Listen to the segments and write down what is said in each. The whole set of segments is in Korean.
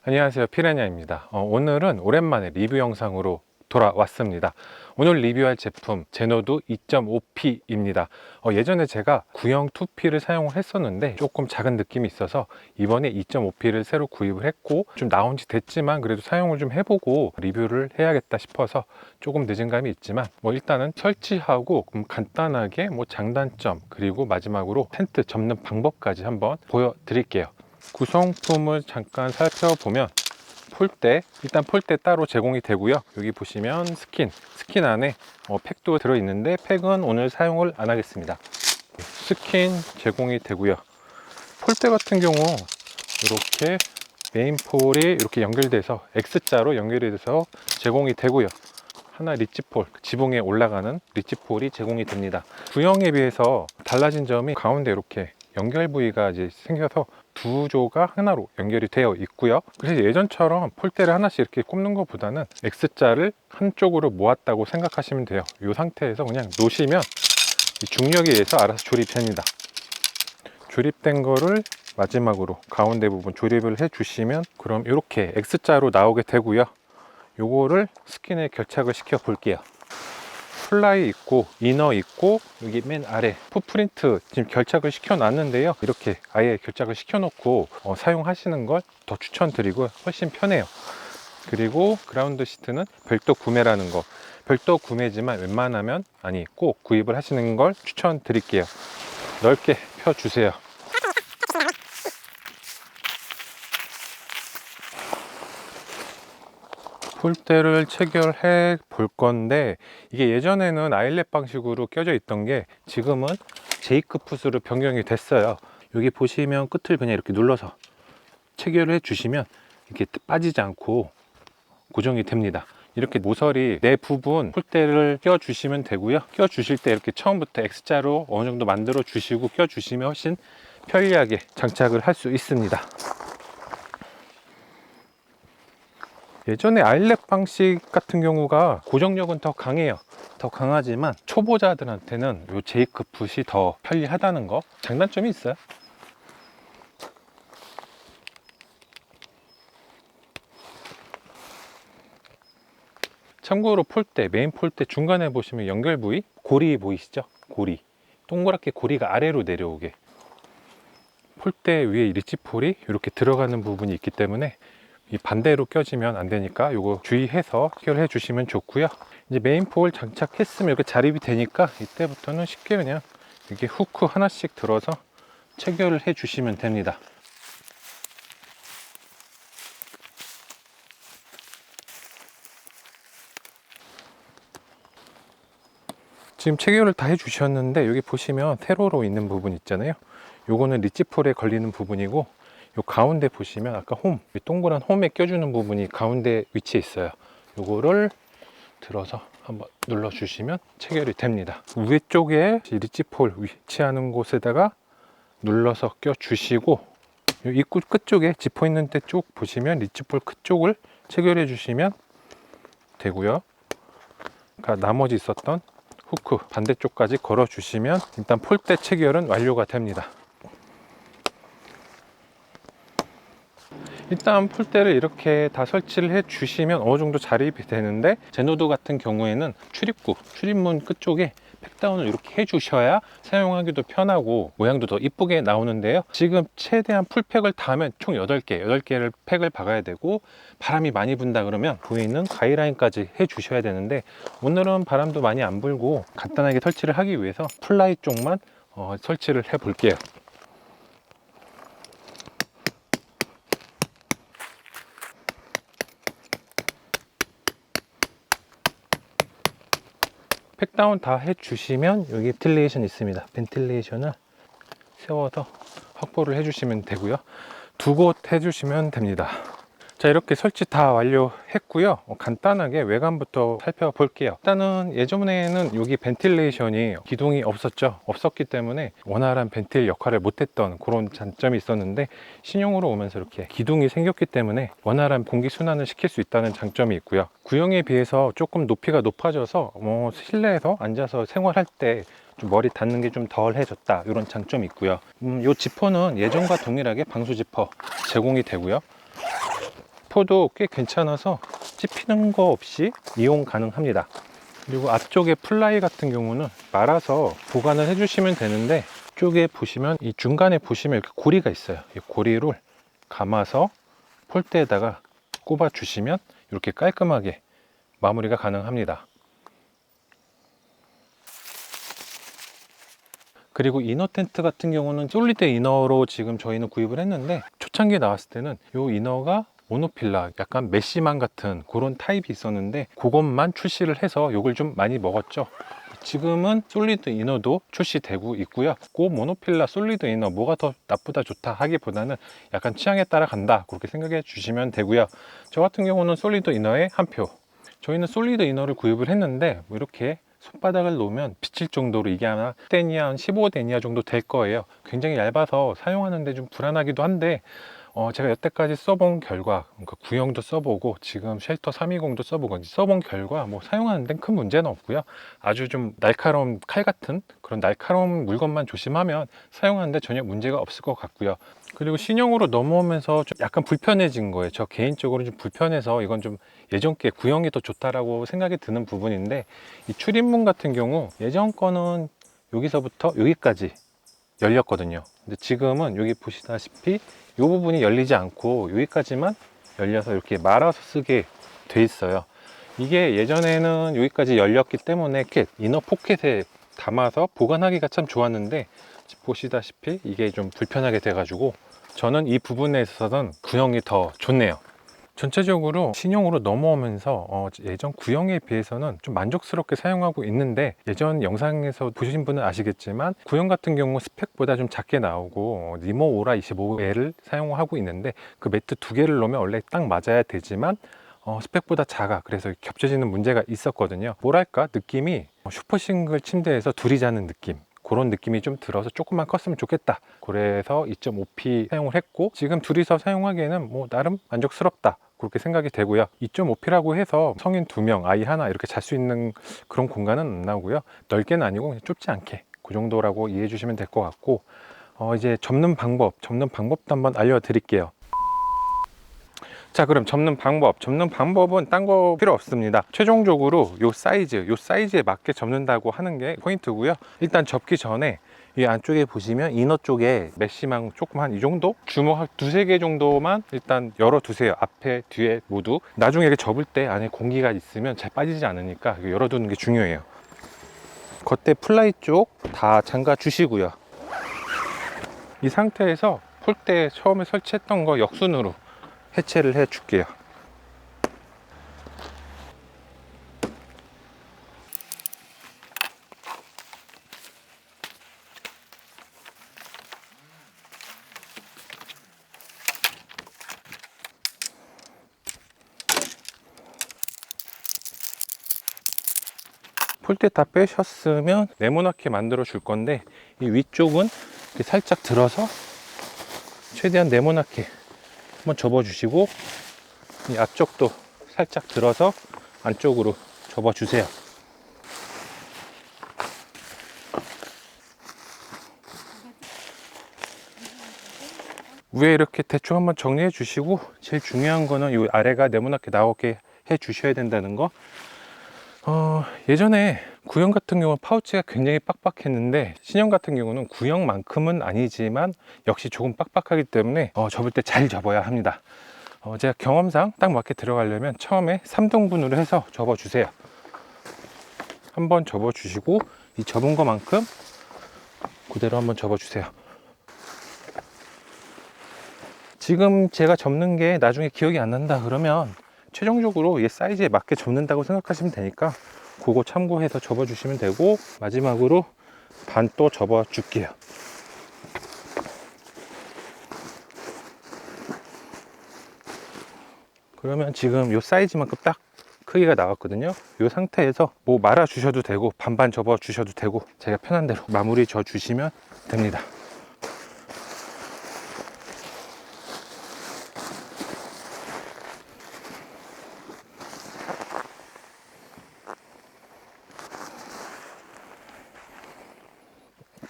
안녕하세요, 피라냐입니다. 오늘은 오랜만에 리뷰 영상으로 돌아왔습니다. 오늘 리뷰할 제품 제노드 2.5P입니다. 예전에 제가 구형 2P를 사용을 했었는데 조금 작은 느낌이 있어서 이번에 2.5P를 새로 구입을 했고, 좀 나온 지 됐지만 그래도 사용을 좀 해보고 리뷰를 해야겠다 싶어서 조금 늦은 감이 있지만, 일단은 설치하고 간단하게 장단점, 그리고 마지막으로 텐트 접는 방법까지 한번 보여드릴게요. 구성품을 잠깐 살펴보면, 폴대, 일단 폴대 따로 제공이 되고요. 여기 보시면 스킨 안에 팩도 들어있는데 팩은 오늘 사용을 안 하겠습니다. 스킨 제공이 되고요. 폴대 같은 경우 이렇게 메인폴이 이렇게 연결돼서 X자로 연결이 돼서 제공이 되고요. 하나 리치폴, 지붕에 올라가는 리치폴이 제공이 됩니다. 구형에 비해서 달라진 점이 가운데 이렇게 연결 부위가 이제 생겨서 두 조가 하나로 연결이 되어 있고요. 그래서 예전처럼 폴대를 하나씩 이렇게 꼽는 것보다는 X자를 한쪽으로 모았다고 생각하시면 돼요. 이 상태에서 그냥 놓으시면 이 중력에 의해서 알아서 조립됩니다. 조립된 거를 마지막으로 가운데 부분 조립을 해 주시면 그럼 이렇게 X자로 나오게 되고요. 요거를 스킨에 결착을 시켜 볼게요. 플라이 있고 이너 있고, 여기 맨 아래 풋프린트 지금 결착을 시켜 놨는데요. 이렇게 아예 결착을 시켜 놓고 사용하시는 걸 더 추천드리고 훨씬 편해요. 그리고 그라운드 시트는 별도 구매라는 거, 별도 구매지만 웬만하면 꼭 구입을 하시는 걸 추천드릴게요. 넓게 펴 주세요. 폴대를 체결해 볼 건데, 이게 예전에는 아일렛 방식으로 껴져 있던 게 지금은 제이크 풋으로 변경이 됐어요. 여기 보시면 끝을 그냥 이렇게 눌러서 체결해 주시면 이렇게 빠지지 않고 고정이 됩니다. 이렇게 모서리 내 부분 폴대를 껴 주시면 되고요. 껴 주실 때 이렇게 처음부터 X자로 어느 정도 만들어 주시고 껴 주시면 훨씬 편리하게 장착을 할 수 있습니다. 예전에 아일렛 방식 같은 경우가 고정력은 더 강해요. 더 강하지만 초보자들한테는 이 제이크 풋이 더 편리하다는 거, 장단점이 있어요. 참고로 폴대, 메인 폴대 중간에 보시면 연결 부위, 고리 보이시죠? 고리, 동그랗게 고리가 아래로 내려오게, 폴대 위에 리치폴이 이렇게 들어가는 부분이 있기 때문에 이 반대로 껴지면 안 되니까 이거 주의해서 해결해 주시면 좋고요. 이제 메인폴 장착했으면 이렇게 자립이 되니까 이때부터는 쉽게 그냥 이렇게 후크 하나씩 들어서 체결을 해 주시면 됩니다. 지금 체결을 다 해 주셨는데, 여기 보시면 세로로 있는 부분 있잖아요. 요거는 리치폴에 걸리는 부분이고, 요 가운데 보시면 아까 동그란 홈에 껴주는 부분이 가운데 위치에 있어요. 요거를 들어서 한번 눌러 주시면 체결이 됩니다. 위에 쪽에 리치폴 위치하는 곳에다가 눌러서 껴 주시고, 입구 끝쪽에 지퍼 있는 데 쪽 보시면 리치폴 끝쪽을 체결해 주시면 되고요. 나머지 있었던 후크 반대쪽까지 걸어 주시면 일단 폴대 체결은 완료가 됩니다. 일단 폴대를 이렇게 다 설치를 해 주시면 어느 정도 자립이 되는데, 제노드 같은 경우에는 출입문 끝쪽에 팩다운을 이렇게 해 주셔야 사용하기도 편하고 모양도 더 이쁘게 나오는데요. 지금 최대한 풀팩을 다하면 총 8개를 팩을 박아야 되고, 바람이 많이 분다 그러면 부에 있는 가이라인까지 해 주셔야 되는데, 오늘은 바람도 많이 안 불고 간단하게 설치를 하기 위해서 플라이 쪽만 설치를 해 볼게요. 팩다운 다 해주시면 여기 벤틸레이션 있습니다. 벤틸레이션을 세워서 확보를 해주시면 되고요. 두 곳 해주시면 됩니다. 자, 이렇게 설치 다 완료했고요. 간단하게 외관부터 살펴볼게요. 일단은 예전에는 여기 벤틸레이션이 기둥이 없었기 때문에 원활한 벤틸 역할을 못했던 그런 장점이 있었는데, 신형으로 오면서 이렇게 기둥이 생겼기 때문에 원활한 공기 순환을 시킬 수 있다는 장점이 있고요. 구형에 비해서 조금 높이가 높아져서 실내에서 앉아서 생활할 때 좀 머리 닿는 게 좀 덜해졌다, 이런 장점이 있고요. 이 지퍼는 예전과 동일하게 방수 지퍼 제공이 되고요. 지퍼도 꽤 괜찮아서 찝히는 거 없이 이용 가능합니다. 그리고 앞쪽에 플라이 같은 경우는 말아서 보관을 해주시면 되는데, 쪽에 보시면 이 중간에 보시면 이렇게 고리가 있어요. 이 고리를 감아서 폴대에다가 꼽아 주시면 이렇게 깔끔하게 마무리가 가능합니다. 그리고 이너 텐트 같은 경우는 솔리드 이너로 지금 저희는 구입을 했는데, 초창기에 나왔을 때는 이 이너가 모노필라 약간 메쉬망 같은 그런 타입이 있었는데, 그것만 출시를 해서 욕을 좀 많이 먹었죠. 지금은 솔리드 이너도 출시되고 있고요. 그 모노필라 솔리드 이너 뭐가 더 나쁘다 좋다 하기보다는 약간 취향에 따라 간다, 그렇게 생각해 주시면 되고요. 저 같은 경우는 솔리드 이너에 한 표. 저희는 솔리드 이너를 구입을 했는데 뭐 이렇게 손바닥을 놓으면 비칠 정도로, 이게 아마 10데니아, 한 15데니아 정도 될 거예요. 굉장히 얇아서 사용하는데 좀 불안하기도 한데, 제가 여태까지 써본 결과, 그러니까 구형도 써보고 지금 쉘터 320도 써본 결과 뭐 사용하는 데는 큰 문제는 없고요. 아주 좀 날카로운 칼 같은 그런 날카로운 물건만 조심하면 사용하는 데 전혀 문제가 없을 것 같고요. 그리고 신형으로 넘어오면서 좀 약간 불편해진 거예요. 저 개인적으로 좀 불편해서 이건 좀 예전 게 구형이 더 좋다라고 생각이 드는 부분인데, 이 출입문 같은 경우 예전 거는 여기서부터 여기까지 열렸거든요. 근데 지금은 여기 보시다시피 이 부분이 열리지 않고 여기까지만 열려서 이렇게 말아서 쓰게 돼 있어요. 이게 예전에는 여기까지 열렸기 때문에 이렇게 이너 포켓에 담아서 보관하기가 참 좋았는데, 보시다시피 이게 좀 불편하게 돼 가지고 저는 이 부분에 있어서는 구형이 더 좋네요. 전체적으로 신형으로 넘어오면서 예전 구형에 비해서는 좀 만족스럽게 사용하고 있는데, 예전 영상에서 보신 분은 아시겠지만 구형 같은 경우 스펙보다 좀 작게 나오고 니모 오라 25L을 사용하고 있는데, 그 매트 두 개를 놓으면 원래 딱 맞아야 되지만 스펙보다 작아. 그래서 겹쳐지는 문제가 있었거든요. 뭐랄까 느낌이 슈퍼싱글 침대에서 둘이 자는 느낌, 그런 느낌이 좀 들어서 조금만 컸으면 좋겠다. 그래서 2.5P 사용을 했고, 지금 둘이서 사용하기에는 뭐 나름 만족스럽다, 그렇게 생각이 되고요. 2.5P라고 해서 성인 2명, 아이 하나 이렇게 잘 수 있는 그런 공간은 안 나오고요. 넓게는 아니고 그냥 좁지 않게 그 정도라고 이해해 주시면 될 것 같고, 이제 접는 방법도 한번 알려드릴게요. 자, 그럼 접는 방법은 딴 거 필요 없습니다. 최종적으로 요 사이즈에 맞게 접는다고 하는 게 포인트고요. 일단 접기 전에 이 안쪽에 보시면 이너 쪽에 메쉬망 조금 한 이 정도? 주먹 한 두세 개 정도만 일단 열어 두세요. 앞에 뒤에 모두. 나중에 이렇게 접을 때 안에 공기가 있으면 잘 빠지지 않으니까 열어두는 게 중요해요. 겉에 플라이 쪽 다 잠가 주시고요. 이 상태에서 폴대 처음에 설치했던 거 역순으로 해체를 해 줄게요. 폴대 다 빼셨으면 네모나게 만들어 줄 건데, 이 위쪽은 이렇게 살짝 들어서 최대한 네모나게 한번 접어 주시고, 이 앞쪽도 살짝 들어서 안쪽으로 접어 주세요. 위에 이렇게 대충 한번 정리해 주시고, 제일 중요한 거는 이 아래가 네모나게 나오게 해 주셔야 된다는 거. 예전에 구형 같은 경우는 파우치가 굉장히 빡빡했는데, 신형 같은 경우는 구형만큼은 아니지만 역시 조금 빡빡하기 때문에 접을 때 잘 접어야 합니다. 제가 경험상 딱 맞게 들어가려면 처음에 3등분으로 해서 접어 주세요. 한번 접어 주시고, 이 접은 것만큼 그대로 한번 접어 주세요. 지금 제가 접는 게 나중에 기억이 안 난다 그러면 최종적으로 얘 사이즈에 맞게 접는다고 생각하시면 되니까 그거 참고해서 접어 주시면 되고, 마지막으로 반 또 접어 줄게요. 그러면 지금 이 사이즈만큼 딱 크기가 나왔거든요. 이 상태에서 뭐 말아 주셔도 되고 반반 접어 주셔도 되고, 제가 편한 대로 마무리 져 주시면 됩니다.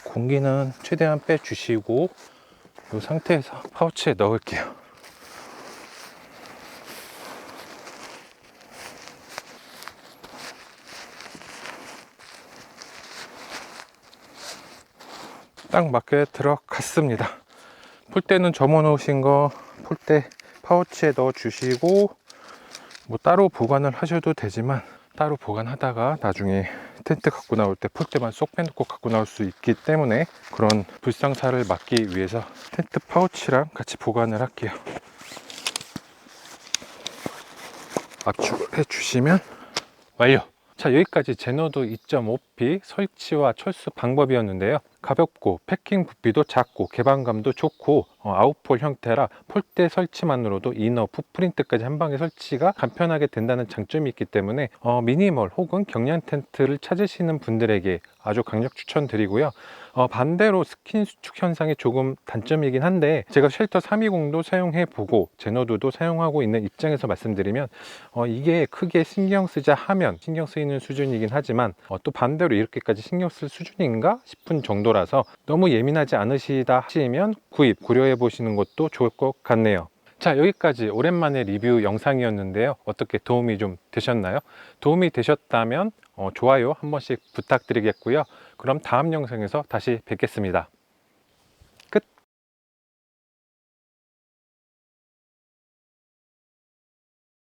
공기는 최대한 빼주시고, 이 상태에서 파우치에 넣을게요. 딱 맞게 들어갔습니다. 폴대는 점어 놓으신 거 폴대 파우치에 넣어 주시고, 뭐 따로 보관을 하셔도 되지만 따로 보관하다가 나중에 텐트 갖고 나올 때 폴대만 쏙 빼놓고 갖고 나올 수 있기 때문에 그런 불상사를 막기 위해서 텐트 파우치랑 같이 보관을 할게요. 압축을 해주시면 완료! 자, 여기까지 제노도 2.5P 설치와 철수 방법이었는데요. 가볍고 패킹 부피도 작고 개방감도 좋고 아웃폴 형태라 폴대 설치만으로도 이너 풋프린트까지 한 방에 설치가 간편하게 된다는 장점이 있기 때문에 미니멀 혹은 경량 텐트를 찾으시는 분들에게 아주 강력 추천드리고요. 반대로 스킨 수축 현상이 조금 단점이긴 한데, 제가 쉘터 320도 사용해 보고 제노도도 사용하고 있는 입장에서 말씀드리면 이게 크게 신경 쓰자 하면 신경 쓰이는 수준이긴 하지만 또 반대로 이렇게까지 신경 쓸 수준인가 싶은 정도라서 너무 예민하지 않으시다 하시면 구입 고려해 보시는 것도 좋을 것 같네요. 자, 여기까지 오랜만에 리뷰 영상이었는데요. 어떻게 도움이 좀 되셨나요? 도움이 되셨다면 좋아요 한 번씩 부탁드리겠고요. 그럼 다음 영상에서 다시 뵙겠습니다.